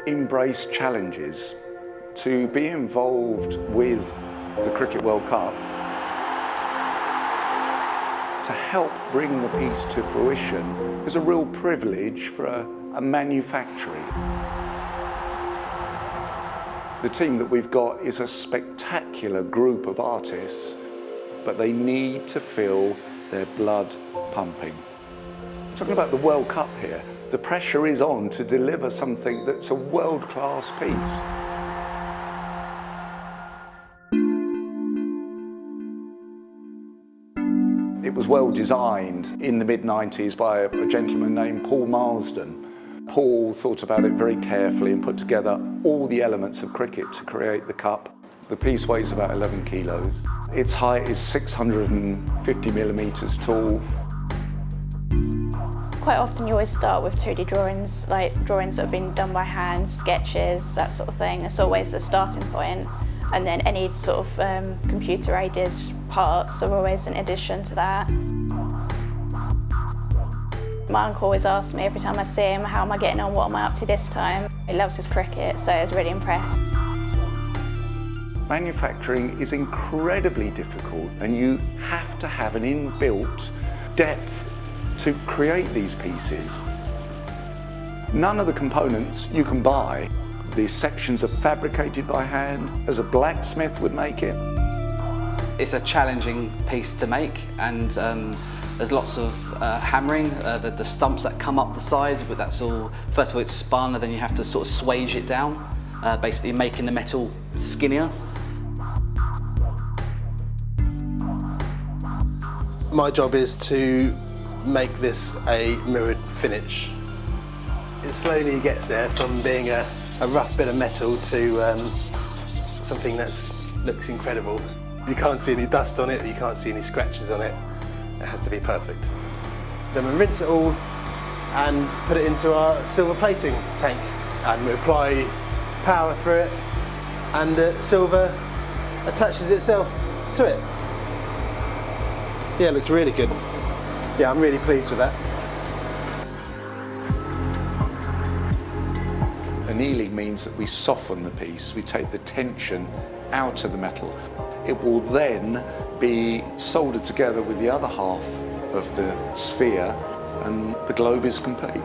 embrace challenges. To be involved with the Cricket World Cup, to help bring the piece to fruition, is a real privilege for a manufacturer. The team that we've got is a spectacular group of artists, but they need to feel their blood pumping. Talking about the World Cup here, the pressure is on to deliver something that's a world-class piece. It was well designed in the mid-90s by a gentleman named Paul Marsden. Paul thought about it very carefully and put together all the elements of cricket to create the cup. The piece weighs about 11 kilos. Its height is 650 millimetres tall. Quite often you always start with 2D drawings, like drawings that have been done by hand, sketches, that sort of thing. It's always the starting point. And then any sort of computer-aided parts are always an addition to that. My uncle always asks me every time I see him, how am I getting on, what am I up to this time? He loves his cricket, so I was really impressed. Manufacturing is incredibly difficult, and you have to have an inbuilt depth to create these pieces. None of the components you can buy. These sections are fabricated by hand, as a blacksmith would make it. It's a challenging piece to make, and there's lots of hammering. The stumps that come up the side, but that's all, first of all it's spun, and then you have to sort of swage it down, basically making the metal skinnier. My job is to make this a mirrored finish. It slowly gets there from being a rough bit of metal to something that looks incredible. You can't see any dust on it, you can't see any scratches on it. It has to be perfect. Then we rinse it all and put it into our silver plating tank, and we apply power through it, and the silver attaches itself to it. Yeah, it looks really good. Yeah, I'm really pleased with that. Annealing means that we soften the piece, we take the tension out of the metal. It will then be soldered together with the other half of the sphere, and the globe is complete.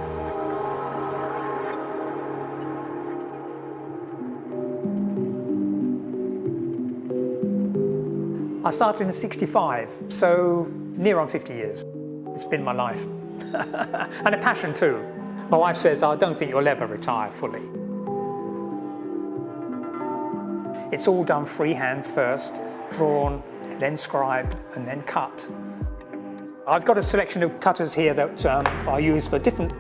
I started in '65, so near on 50 years. It's been my life. And a passion too. My wife says, I don't think you'll ever retire fully. It's all done freehand first, drawn, then scribed, and then cut. I've got a selection of cutters here that I use for different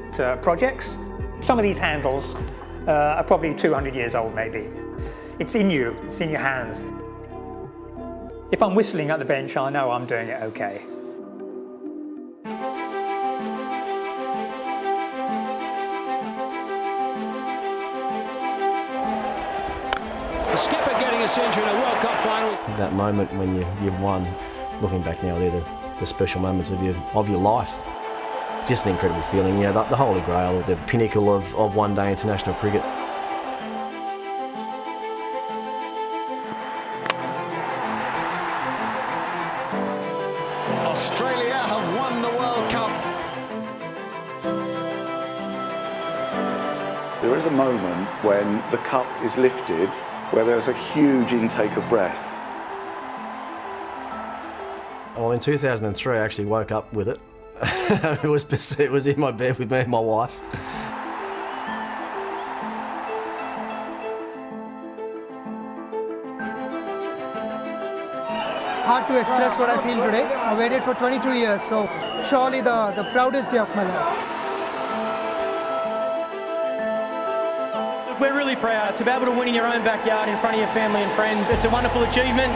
projects. Some of these handles are probably 200 years old, maybe. It's in you, it's in your hands. If I'm whistling at the bench, I know I'm doing it okay. The skipper getting a century in a World Cup final. That moment when you've won, looking back now, they're the special moments of your life. Just an incredible feeling, you know, the holy grail, the pinnacle of one-day international cricket. Australia have won the World Cup. There is a moment when the cup is lifted, where there's a huge intake of breath. Well, in 2003, I actually woke up with it. It was in my bed with me and my wife. Hard to express what I feel today. I waited for 22 years, so surely the proudest day of my life. We're really proud to be able to win in your own backyard in front of your family and friends. It's a wonderful achievement.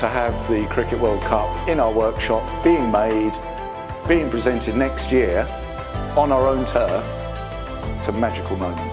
To have the Cricket World Cup in our workshop, being made, being presented next year on our own turf, it's a magical moment.